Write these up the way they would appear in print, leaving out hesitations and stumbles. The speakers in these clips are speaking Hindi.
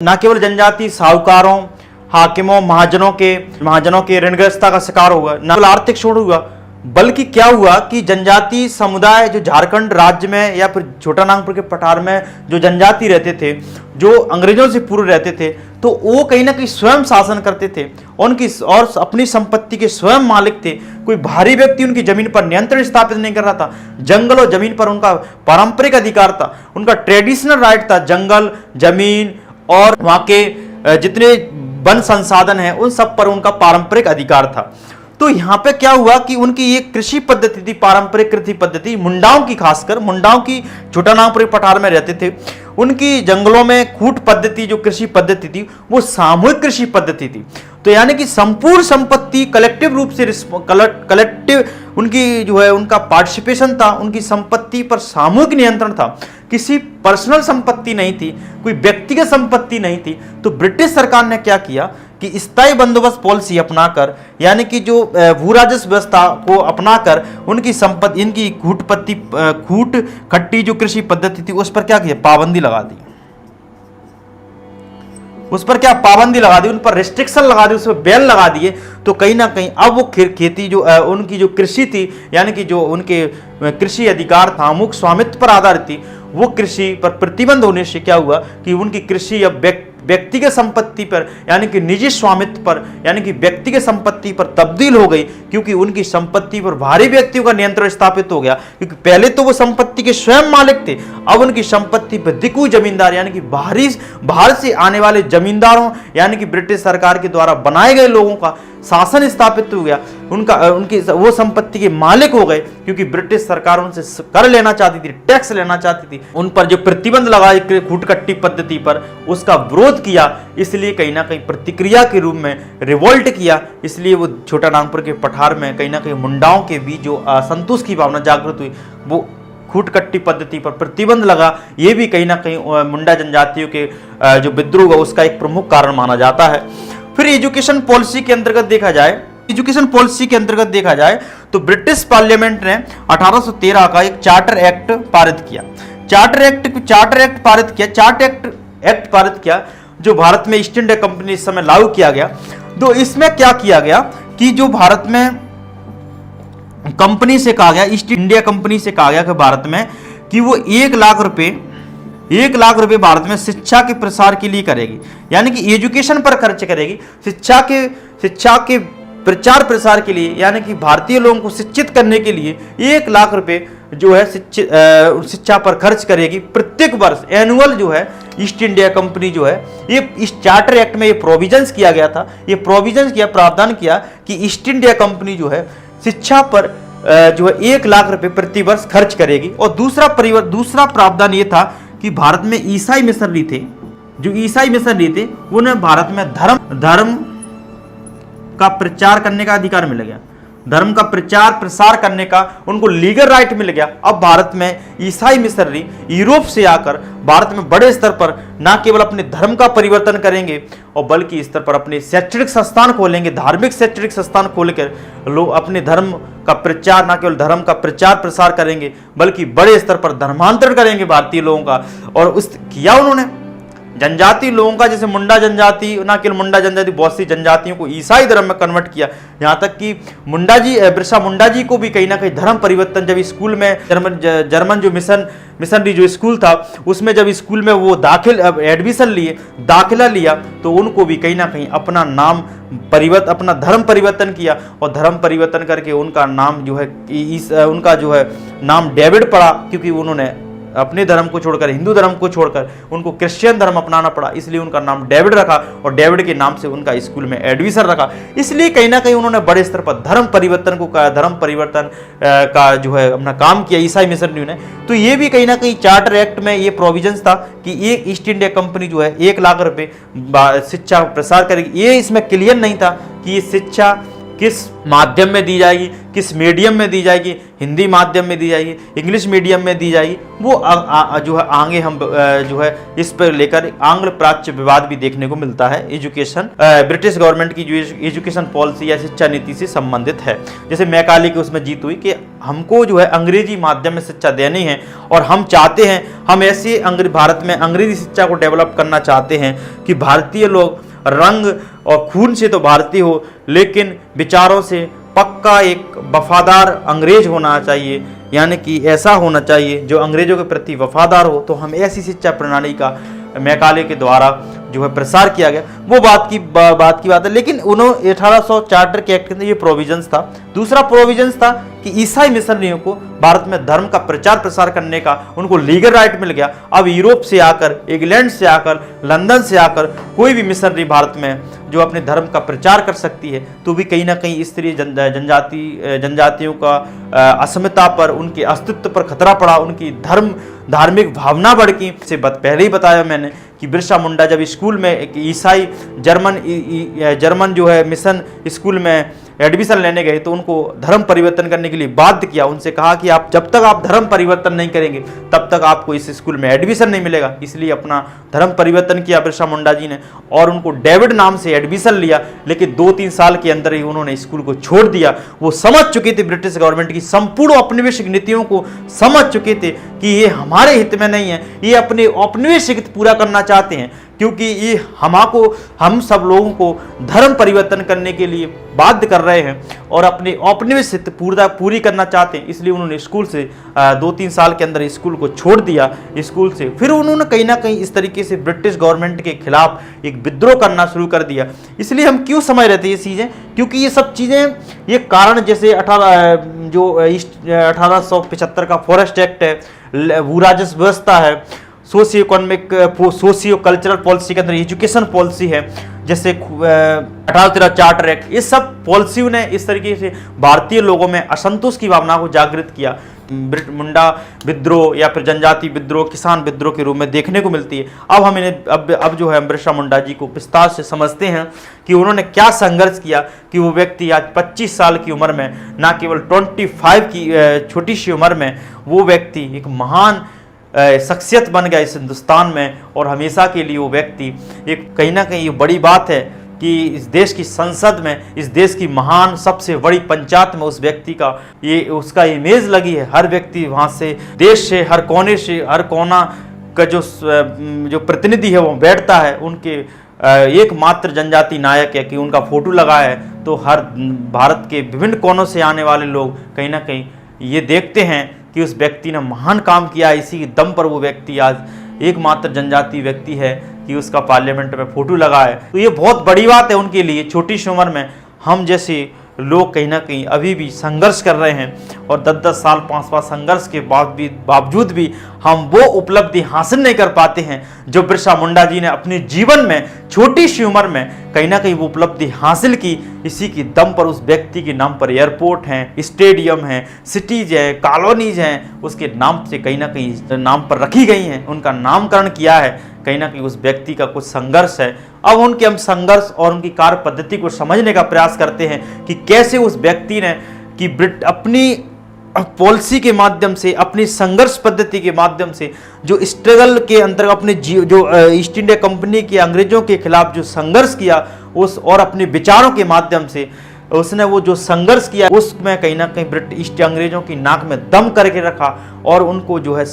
न केवल जनजाति साहूकारों, हाकिमों, महाजनों के ऋणग्रस्तता का शिकार हुआ, न केवल आर्थिक शोषण हुआ, बल्कि क्या हुआ कि जनजाति समुदाय जो झारखंड राज्य में या फिर छोटा नागपुर के पठार में जो जनजाति रहते थे, जो अंग्रेजों से पूर्व रहते थे, तो वो कहीं ना कहीं स्वयं शासन करते थे, उनकी और अपनी संपत्ति के स्वयं मालिक थे। कोई बाहरी व्यक्ति उनकी जमीन पर नियंत्रण स्थापित नहीं कर रहा था। जंगल और जमीन पर उनका पारंपरिक अधिकार था, उनका ट्रेडिशनल राइट था। जंगल, जमीन और वहां के जितने वन संसाधन हैं उन सब पर उनका पारंपरिक अधिकार था। तो यहाँ पे क्या हुआ कि उनकी ये कृषि पद्धति थी, पारंपरिक कृषि पद्धति, मुंडाओं की, खासकर मुंडाओं की छोटा नागपुर पठार में रहते थे, उनकी जंगलों में खूट पद्धति जो कृषि पद्धति थी वो सामूहिक कृषि पद्धति थी। तो यानी कि संपूर्ण संपत्ति कलेक्टिव रूप से कलेक्टिव उनकी जो है उनका पार्टिसिपेशन था, उनकी संपत्ति पर सामूहिक नियंत्रण था, किसी पर्सनल संपत्ति नहीं थी, कोई व्यक्तिगत संपत्ति नहीं थी। तो ब्रिटिश सरकार ने क्या किया कि स्थायी बंदोबस्त पॉलिसी अपनाकर, यानी कि जो भू राजस्व व्यवस्था को अपनाकर उनकी संपत्ति, इनकी खूट खट्टी जो कृषि पद्धति थी उस पर क्या किया, पाबंदी लगा दी। उस पर क्या पाबंदी लगा दी, उन पर रिस्ट्रिक्शन लगा दी, उस पर बैन लगा दिए। तो कहीं ना कहीं अब वो खेती जो उनकी जो कृषि थी, यानी कि जो उनके कृषि अधिकार था, अमुक स्वामित्व पर आधारित थी, वो कृषि पर प्रतिबंध होने से क्या हुआ कि उनकी कृषि अब व्यक्तिगत संपत्ति पर, यानी कि निजी स्वामित्व पर, यानी कि व्यक्तिगत संपत्ति पर तब्दील हो गई, क्योंकि उनकी संपत्ति पर बाहरी व्यक्तियों का नियंत्रण स्थापित हो गया। क्योंकि पहले तो वो संपत्ति के स्वयं मालिक थे, अब उनकी संपत्ति पर दिक्कू जमींदार, यानी कि बाहर से आने वाले जमींदारों, यानी कि ब्रिटिश सरकार के द्वारा बनाए गए लोगों का शासन स्थापित हो गया। उनकी वो संपत्ति के मालिक हो गए, क्योंकि ब्रिटिश सरकार उनसे कर लेना चाहती थी, टैक्स लेना चाहती थी। उन पर जो प्रतिबंध लगाए खूटकट्टी पद्धति पर, उसका विरोध किया, इसलिए कहीं ना कहीं प्रतिक्रिया के रूप में रिवोल्ट किया। इसलिए वो छोटा नागपुर के पठार में कहीं ना कहीं मुंडाओं के बीच जो असंतोष की भावना जागृत हुई, वो खूटकट्टी पद्धति पर प्रतिबंध लगा। ये भी कहीं ना कहीं मुंडा जनजातियों के जो विद्रोह हुआ उसका एक प्रमुख कारण माना जाता है। फिर एजुकेशन पॉलिसी के अंतर्गत देखा जाए तो ब्रिटिश पार्लियामेंट ने 1813 का एक चार्टर एक्ट पारित किया, जो भारत में ईस्ट इंडिया कंपनी इस समय लागू किया गया। तो इसमें क्या किया गया कि जो भारत में कंपनी से कहा गया, ईस्ट इंडिया कंपनी से कहा गया कि भारत में कि वो 1 लाख रुपए भारत में शिक्षा के प्रसार के लिए करेगी, यानी कि एजुकेशन पर खर्च करेगी, शिक्षा के प्रचार प्रसार के लिए, यानी कि भारतीय लोगों को शिक्षित करने के लिए 1 लाख रुपए जो है शिक्षा पर खर्च करेगी प्रत्येक वर्ष। एनुअल जो है ईस्ट इंडिया कंपनी जो है, ये इस चार्टर एक्ट में ये प्रोविजंस किया गया था, ये प्रोविजंस किया, प्रावधान किया कि ईस्ट इंडिया कंपनी जो है शिक्षा पर जो है 1 लाख रुपए प्रति वर्ष खर्च करेगी। और दूसरा प्रावधान ये था कि भारत में ईसाई मिशनरी थे, उन्हें भारत में धर्म का प्रचार करने का अधिकार मिल गया, धर्म का प्रचार प्रसार करने का उनको लीगल राइट मिल गया। अब भारत में ईसाई मिशनरी यूरोप से आकर भारत में बड़े स्तर पर न केवल अपने धर्म का परिवर्तन करेंगे, और बल्कि स्तर पर अपने शैक्षणिक संस्थान खोलेंगे, धार्मिक शैक्षणिक संस्थान खोलकर लोग अपने धर्म का प्रचार, न केवल धर्म का प्रचार प्रसार करेंगे, बल्कि बड़े स्तर पर धर्मांतरण करेंगे भारतीय लोगों का। और उस किया उन्होंने जनजाति लोगों का, जैसे मुंडा जनजाति, ना केवल मुंडा जनजाति, बहुत सी जनजातियों को ईसाई धर्म में कन्वर्ट किया। यहाँ तक कि बिरसा मुंडा जी को भी कहीं ना कहीं धर्म परिवर्तन, जब स्कूल में जर्मन जो मिशनरी जो स्कूल था, उसमें जब स्कूल में वो दाखिला लिया, तो उनको भी कहीं ना कहीं अपना धर्म परिवर्तन किया, और धर्म परिवर्तन करके उनका नाम जो है नाम डेविड पड़ा, क्योंकि उन्होंने अपने धर्म को छोड़कर, हिंदू धर्म को छोड़कर उनको क्रिश्चियन धर्म अपनाना पड़ा, इसलिए उनका नाम डेविड रखा, और डेविड के नाम से उनका स्कूल में एडमिशन रखा। इसलिए कहीं ना कहीं उन्होंने बड़े स्तर पर धर्म परिवर्तन का जो है अपना काम किया ईसाई मिशनरियों ने। तो ये भी कहीं ना कहीं चार्टर एक्ट में ये प्रोविजंस था कि एक ईस्ट इंडिया कंपनी जो है 1 लाख रुपए शिक्षा प्रसार करेगी। ये इसमें क्लियर नहीं था कि ये शिक्षा किस माध्यम में दी जाएगी, किस मीडियम में दी जाएगी, हिंदी माध्यम में दी जाएगी, इंग्लिश मीडियम में दी जाएगी, वो जो है आगे हम जो है इस पर लेकर आंग्ल प्राच्य विवाद भी देखने को मिलता है। एजुकेशन ब्रिटिश गवर्नमेंट की जो एजुकेशन पॉलिसी या शिक्षा नीति से संबंधित है। जैसे मैकाले की उसमें जीत हुई कि हमको जो है अंग्रेजी माध्यम में शिक्षा देनी है और हम चाहते हैं, हम ऐसे भारत में अंग्रेजी शिक्षा को डेवलप करना चाहते हैं कि भारतीय लोग रंग और खून से तो भारतीय हो लेकिन विचारों से पक्का एक वफादार अंग्रेज होना चाहिए, यानी कि ऐसा होना चाहिए जो अंग्रेजों के प्रति वफादार हो। तो हम ऐसी शिक्षा प्रणाली का मैकाले के द्वारा जो है प्रसार किया गया, वो बात की बात है। लेकिन उन्होंने 1800 चार्टर के एक्ट के अंदर ये प्रोविजंस था। दूसरा प्रोविजंस था कि ईसाई मिशनरियों को भारत में धर्म का प्रचार प्रसार करने का उनको लीगल राइट मिल गया। अब यूरोप से आकर, इंग्लैंड से आकर, लंदन से आकर कोई भी मिशनरी भारत में जो अपने धर्म का प्रचार कर सकती है, तो भी कहीं ना कहीं स्त्री जनजातियों का अस्मिता पर, उनके अस्तित्व पर खतरा पड़ा, उनकी धार्मिक भावना बढ़ी। से पहले ही बताया मैंने कि बिरसा मुंडा जब स्कूल में एक ईसाई जर्मन जो है मिशन स्कूल में एडमिशन लेने गए तो उनको धर्म परिवर्तन करने के लिए बाध्य किया। उनसे कहा कि आप जब तक आप धर्म परिवर्तन नहीं करेंगे तब तक आपको इस स्कूल में एडमिशन नहीं मिलेगा। इसलिए अपना धर्म परिवर्तन किया बिरसा मुंडा जी ने और उनको डेविड नाम से एडमिशन लिया। लेकिन 2-3 साल के अंदर ही उन्होंने स्कूल को छोड़ दिया। वो समझ चुके थे, ब्रिटिश गवर्नमेंट की संपूर्ण औपनिवेशिक नीतियों को समझ चुके थे कि ये हमारे हित में नहीं है, ये अपने औपनिवेशिक हित पूरा करना चाहते हैं, क्योंकि ये हम सब लोगों को धर्म परिवर्तन करने के लिए बाध्य कर रहे हैं और अपने औपनिवेशिक पूरी करना चाहते हैं। इसलिए उन्होंने स्कूल से 2-3 साल के अंदर स्कूल को छोड़ दिया। स्कूल से फिर उन्होंने कहीं ना कहीं इस तरीके से ब्रिटिश गवर्नमेंट के खिलाफ एक विद्रोह करना शुरू कर दिया। इसलिए हम क्यों समझ रहे थे ये चीज़ें, क्योंकि ये सब चीज़ें, ये कारण जैसे 1875 का फॉरेस्ट एक्ट है, भू राजस्व व्यवस्था है, सोशियो कल्चरल पॉलिसी के अंदर एजुकेशन पॉलिसी है, जैसे 1813 चार्टर एक्ट, इस सब पॉलिसियों ने इस तरीके से भारतीय लोगों में असंतोष की भावना को जागृत किया। मुंडा विद्रोह या फिर जनजाति विद्रोह, किसान विद्रोह के रूप में देखने को मिलती है। अब हम इन्हें अब जो है बिरसा मुंडा जी को विस्तार से समझते हैं कि उन्होंने क्या संघर्ष किया कि वो व्यक्ति आज 25 साल की उम्र में, ना केवल 25 की छोटी सी उम्र में, वो व्यक्ति एक महान शख्सियत बन गया इस हिंदुस्तान में। और हमेशा के लिए वो व्यक्ति एक कहीं ना कहीं ये बड़ी बात है कि इस देश की संसद में, इस देश की महान सबसे बड़ी पंचायत में उस व्यक्ति का उसका इमेज लगी है। हर व्यक्ति वहाँ से, देश से, हर कोने से, हर कोना का जो प्रतिनिधि है वो बैठता है। उनके एकमात्र जनजाति नायक है कि उनका फोटो लगा है, तो हर भारत के विभिन्न कोनों से आने वाले लोग कहीं ना कहीं ये देखते हैं कि उस व्यक्ति ने महान काम किया। इसी दम पर वो व्यक्ति आज एकमात्र जनजाति व्यक्ति है कि उसका पार्लियामेंट में फोटो लगा है। तो ये बहुत बड़ी बात है उनके लिए। छोटी सी उम्र में हम जैसे लोग कहीं ना कहीं अभी भी संघर्ष कर रहे हैं और 10-10 साल 5 संघर्ष के बावजूद भी हम वो उपलब्धि हासिल नहीं कर पाते हैं जो बिरसा मुंडा जी ने अपने जीवन में छोटी सी उम्र में कहीं ना कहीं वो उपलब्धि हासिल की। इसी की दम पर उस व्यक्ति के नाम पर एयरपोर्ट हैं, स्टेडियम हैं, सिटीज हैं, कॉलोनीज हैं, उसके नाम से कहीं ना कहीं नाम पर रखी गई हैं, उनका नामकरण किया है। कहीं ना कहीं उस व्यक्ति का कुछ संघर्ष है। अब उनके हम संघर्ष और उनकी कार्य पद्धति को समझने का प्रयास करते हैं कि कैसे उस व्यक्ति ने कि अपनी पॉलिसी के माध्यम से, अपनी संघर्ष पद्धति के माध्यम से जो स्ट्रगल के अंतर्गत अपने जो ईस्ट इंडिया कंपनी के अंग्रेजों के खिलाफ जो संघर्ष किया उस और अपने विचारों के माध्यम से उसने वो जो संघर्ष किया उसमें कहीं ना कहीं ब्रिटिश अंग्रेजों की नाक में दम करके रखा और उनको जो है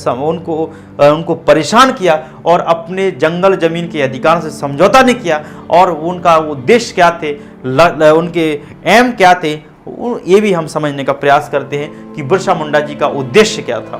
उनको परेशान किया और अपने जंगल जमीन के अधिकार से समझौता नहीं किया। और उनका उद्देश्य क्या थे, उनके एम क्या थे, ये भी हम समझने का प्रयास करते हैं कि बिरसा मुंडा जी का उद्देश्य क्या था।